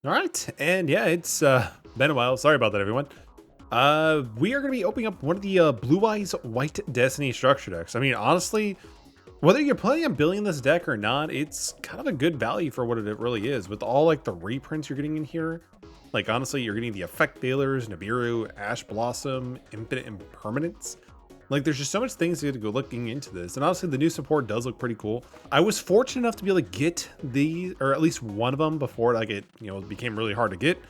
All right, and yeah, it's been a while. Sorry about that, everyone. We are going to be opening up one of the Blue Eyes White Destiny structure decks. I mean, honestly, whether you're planning on building this deck or not, it's kind of a good value for what it really is. With all like the reprints you're getting in here, like honestly, you're getting the Effect Veilers, Nibiru, Ash Blossom, Infinite Impermanence. Like, there's just so much things to go looking into this. And honestly, the new support does look pretty cool. I was fortunate enough to be able to get these, or at least one of them before like it, became really hard to get.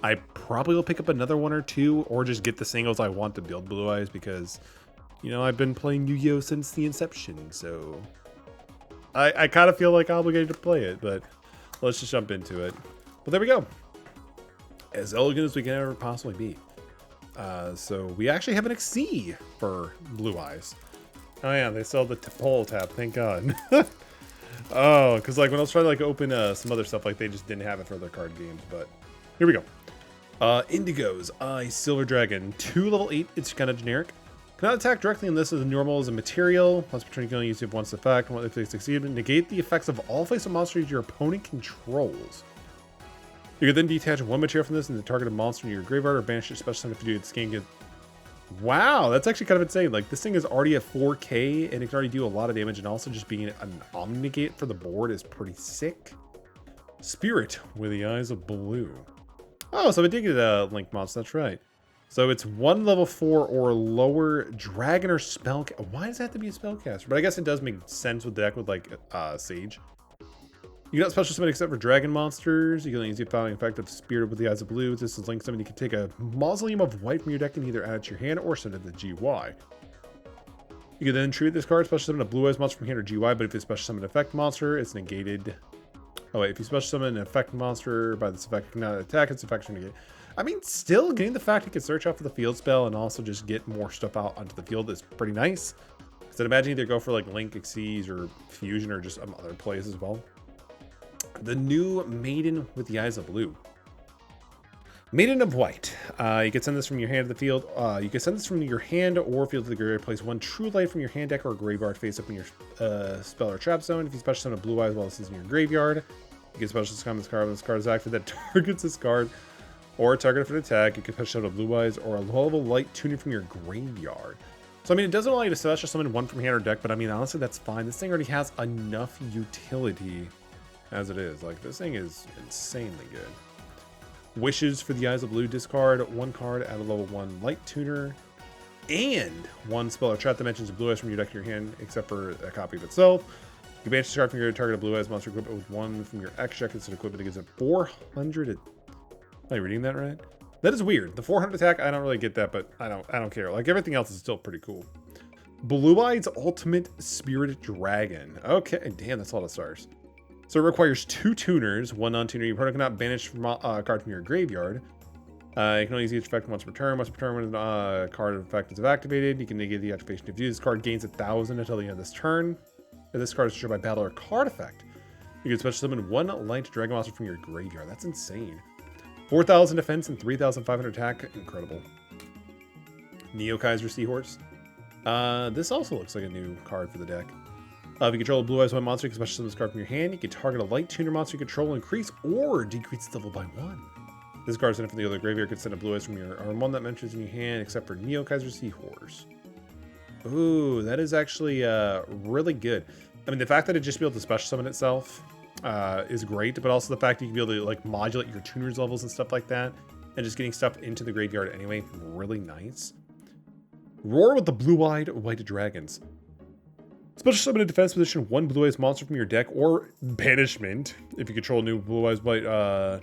I probably will pick up another one or two, or just get the singles I want to build Blue Eyes because, I've been playing Yu-Gi-Oh since the inception. So I kind of feel like obligated to play it, but let's just jump into it. Well, there we go. As elegant as we can ever possibly be. So we actually have an XC for Blue Eyes. Oh yeah, they sell the pull tab, thank God. Oh, because like when I was trying to like open some other stuff, like they just didn't have it for their card games, but here we go. Indigo's Eye Silver Dragon, 2 level 8, it's kind of generic. Cannot attack directly on this as normal as a material. Once per turn you can only use it once effect. If they succeed, negate the effects of all face-up monsters your opponent controls. You can then detach one material from this and target a monster in your graveyard or banish it special if you do it scan. Wow, that's actually kind of insane. Like, this thing is already at 4K and it can already do a lot of damage, and also just being an omnigate for the board is pretty sick. Spirit with the Eyes of Blue. Oh, so I did get a Link monster, that's right. So it's 1 level 4 or lower dragon or spell. Why does it have to be a spellcaster? But I guess it does make sense with the deck with like Sage. You cannot special summon except for dragon monsters. You can only use the following effect of Spirit with the Eyes of Blue. This is Link summon. You can take a Mausoleum of White from your deck and either add it to your hand or send it to the GY. You can then treat this card, special summon a Blue Eyes monster from hand or GY, but if you special summon an effect monster, it's negated. Oh wait, if you special summon an effect monster by this effect, cannot attack its effect or negate. I mean, still getting the fact you can search out for the field spell and also just get more stuff out onto the field is pretty nice. Because I'd imagine either go for like Link, Xyz, or Fusion, or just some other plays as well. The new Maiden with the Eyes of Blue. Maiden of White. You can send this from your hand to the field. You can send this from your hand or field to the graveyard. Place 1 True Light from your hand deck or graveyard face up in your spell or trap zone. If you special summon a Blue Eyes while this is in your graveyard, you can special summon this card when this card is active that targets this card or target for an attack. You can special summon a Blue Eyes or a low-level light tuning from your graveyard. So I mean, it doesn't allow you to special summon one from hand or deck, but I mean, honestly, that's fine. This thing already has enough utility as it is. Like, this thing is insanely good. Wishes for the Eyes of Blue, discard 1 card, add a level 1 light tuner, and 1 spell or trap that mentions a Blue Eyes from your deck to your hand, except for a copy of itself. You banish this card from your target a Blue Eyes monster, equip it with 1 from your X check instead of equipment. It gives it 400. Am I reading that right? That is weird. The 400 attack, I don't really get that, but I don't care. Like, everything else is still pretty cool. Blue Eyes Ultimate Spirit Dragon. Okay, damn, that's a lot of stars. So it requires 2 tuners, 1 non-tuner. Your opponent cannot banish a card from your graveyard. You can only use each effect once per turn. Once per turn, when a card effect is activated, you can negate the activation. If you use this card, gains 1,000 until the end of this turn. If this card is destroyed by battle or card effect, you can special summon 1 light dragon monster from your graveyard. That's insane. 4,000 defense and 3,500 attack. Incredible. Neo Kaiser Seahorse. This also looks like a new card for the deck. If you control a Blue Eyes 1 monster, you can special summon this card from your hand. You can target a light tuner monster you control, increase or decrease its level by 1. This card is sent from the other graveyard. You can send a Blue Eyes from your arm 1 that mentions in your hand, except for Neo Kaiser Seahorse. Ooh, that is actually really good. I mean, the fact that it just be able to special summon itself is great, but also the fact that you can be able to like modulate your tuners levels and stuff like that, and just getting stuff into the graveyard anyway, really nice. Roar with the Blue-Eyed White Dragons. Special summon a defense position 1 Blue Eyes monster from your deck or banishment. If you control a new Blue Eyes White, Dragon,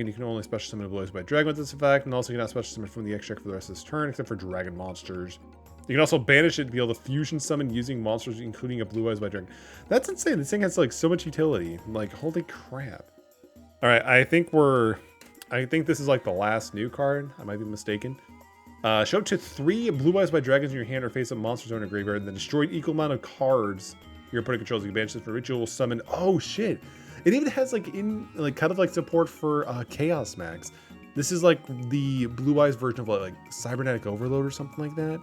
you can only special summon a Blue Eyes White Dragon with this effect, and also you cannot special summon from the X check for the rest of this turn, except for dragon monsters. You can also banish it to be able to fusion summon using monsters, including a Blue Eyes White Dragon. That's insane. This thing has like so much utility. Like, holy crap! All right, I think this is like the last new card. I might be mistaken. Show up to 3 Blue Eyes White Dragons in your hand or face up monsters on a graveyard, and then destroy an equal amount of cards your opponent controls. You can banish this for ritual summon. Oh shit! It even has like kind of like support for Chaos Max. This is like the Blue Eyes version of like Cybernetic Overload or something like that.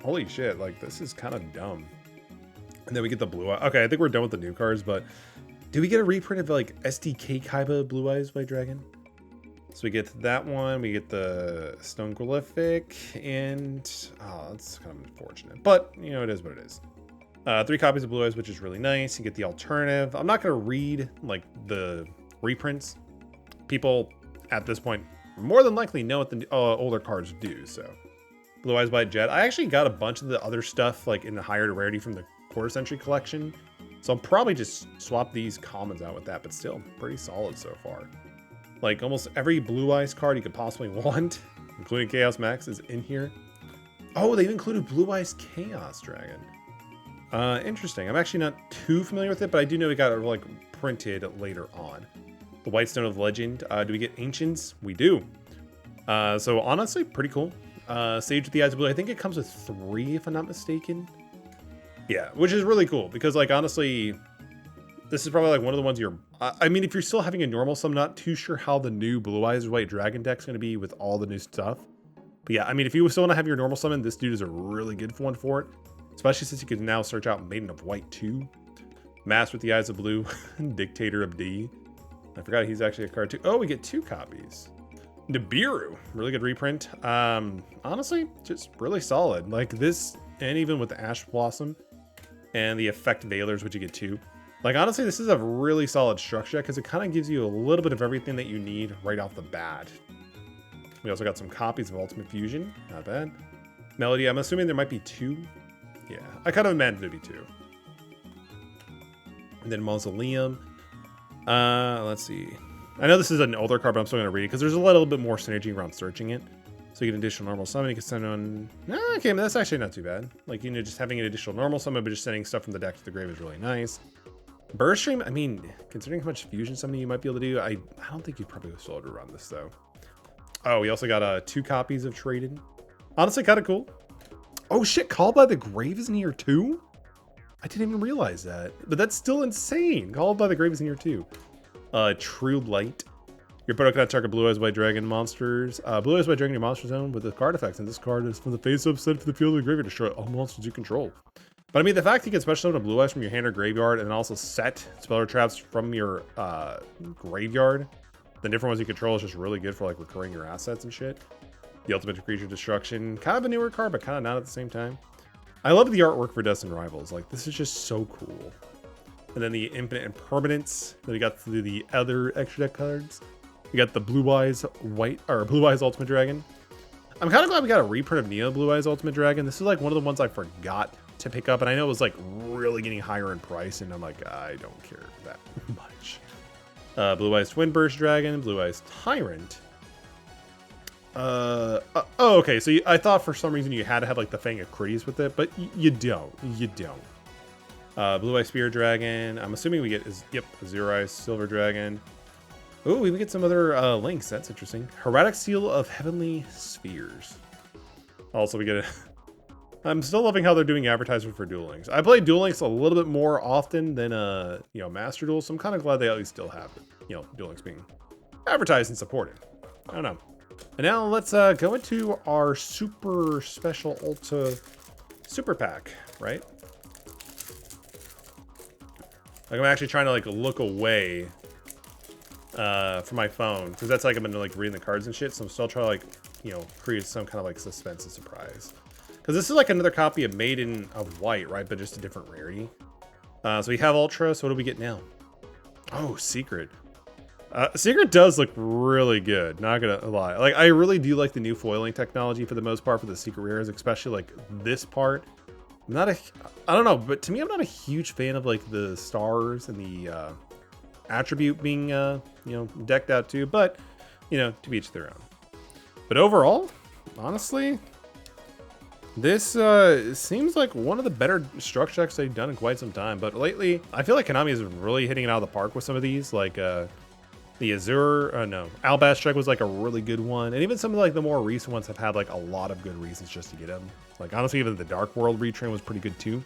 Holy shit! Like, this is kind of dumb. And then we get the Blue Eye. Okay, I think we're done with the new cards, but Do we get a reprint of like SDK Kaiba Blue Eyes White Dragon? So we get that one, we get the Stone Prolific, and oh, that's kind of unfortunate. But, you know, it is what it is. 3 copies of Blue Eyes, which is really nice. You get the alternative. I'm not going to read, like, the reprints. People, at this point, more than likely know what the older cards do, so. Blue Eyes White Jet. I actually got a bunch of the other stuff, like, in the higher rarity from the Quarter Century collection. So I'll probably just swap these commons out with that, but still, pretty solid so far. Like, almost every Blue Eyes card you could possibly want, including Chaos Max, is in here. Oh, they've included Blue Eyes Chaos Dragon. Interesting. I'm actually not too familiar with it, but I do know it got it, like, printed later on. The White Stone of Legend. Do we get Ancients? We do. So, honestly, pretty cool. Sage with the Eyes of Blue. I think it comes with 3, if I'm not mistaken. Yeah, which is really cool, because, like, honestly, this is probably, like, one of the ones you're... I mean, if you're still having a normal sum, I'm not too sure how the new Blue Eyes White Dragon deck's going to be with all the new stuff. But yeah, I mean, if you still want to have your normal summon, this dude is a really good one for it. Especially since you can now search out Maiden of White 2. Mask with the Eyes of Blue. Dictator of D. I forgot he's actually a card too. Oh, we get 2 copies. Nibiru. Really good reprint. Honestly, just really solid. Like this, and even with the Ash Blossom and the Effect Veilers, which you get 2. Like, honestly, this is a really solid structure because it kind of gives you a little bit of everything that you need right off the bat. We also got some copies of Ultimate Fusion. Not bad. Melody, I'm assuming there might be 2. Yeah, I kind of imagined there'd be 2. And then Mausoleum. Let's see. I know this is an older card, but I'm still going to read it because there's a little bit more synergy around searching it. So you get an additional normal summon. You can send on... okay, but that's actually not too bad. Like, you know, just having an additional normal summon, but just sending stuff from the deck to the grave is really nice. Burst Stream, I mean, considering how much fusion summoning you might be able to do, I don't think you'd probably still to run this, though. Oh, we also got 2 copies of Traded. Honestly, kind of cool. Oh, shit, Called by the Grave is in here, too? I didn't even realize that. But that's still insane. Called by the Grave is in here, too. True Light. Your opponent cannot target Blue Eyes White Dragon monsters. Blue Eyes White Dragon in your monster zone with the card effects. And this card is from the face up, sent to the field of the graveyard to destroy all monsters you control. But I mean, the fact you can special summon a Blue Eyes from your hand or graveyard and then also set speller traps from your graveyard, the different ones you control, is just really good for like recurring your assets and shit. The Ultimate Creature Destruction, kind of a newer card, but kind of not at the same time. I love the artwork for Dust and Rivals. Like, this is just so cool. And then the Infinite Impermanence. Then we got through the other extra deck cards. We got the Blue Eyes White, or Blue Eyes Ultimate Dragon. I'm kind of glad we got a reprint of Neo Blue Eyes Ultimate Dragon. This is like one of the ones I forgot to pick up, and I know it was like really getting higher in price, and I'm like, I don't care that much. Blue Eyes Twin Burst Dragon, Blue Eyes Tyrant. Oh, okay, so I thought for some reason you had to have like the Fang of Crities with it, but you don't. You don't. Blue Eyes Spear Dragon. I'm assuming we get Zero Eyes Silver Dragon. Oh, we get some other links. That's interesting. Heretic Seal of Heavenly Spheres. Also, we get a... I'm still loving how they're doing advertisement for Duel Links. I play Duel Links a little bit more often than, you know, Master Duel, so I'm kind of glad they at least still have, you know, Duel Links being advertised and supported. I don't know. And now let's go into our super special Ultra Super Pack, right? Like, I'm actually trying to, like, look away from my phone, because that's like I've been like reading the cards and shit, so I'm still trying to like, you know, create some kind of like suspense and surprise, because this is like another copy of Maiden of White, right, but just a different rarity. So we have Ultra, so what do we get now? Oh, Secret. Secret does look really good, not gonna lie. Like, I really do like the new foiling technology for the most part for the Secret rares, especially like this part. I don't know, but to me, I'm not a huge fan of like the stars and the attribute being you know, decked out too, but you know, to each their own. But overall, honestly, this seems like one of the better structure decks they've done in quite some time. But lately, I feel like Konami is really hitting it out of the park with some of these, like the Albass Strike was like a really good one, and even some of like the more recent ones have had like a lot of good reasons just to get them. Like, honestly, even the Dark World retrain was pretty good too.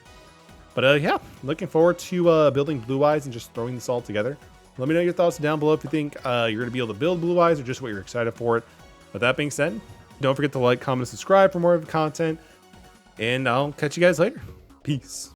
But yeah, looking forward to building Blue Eyes and just throwing this all together. Let me know your thoughts down below if you think you're going to be able to build Blue Eyes or just what you're excited for it. With that being said, don't forget to like, comment, and subscribe for more of the content. And I'll catch you guys later. Peace.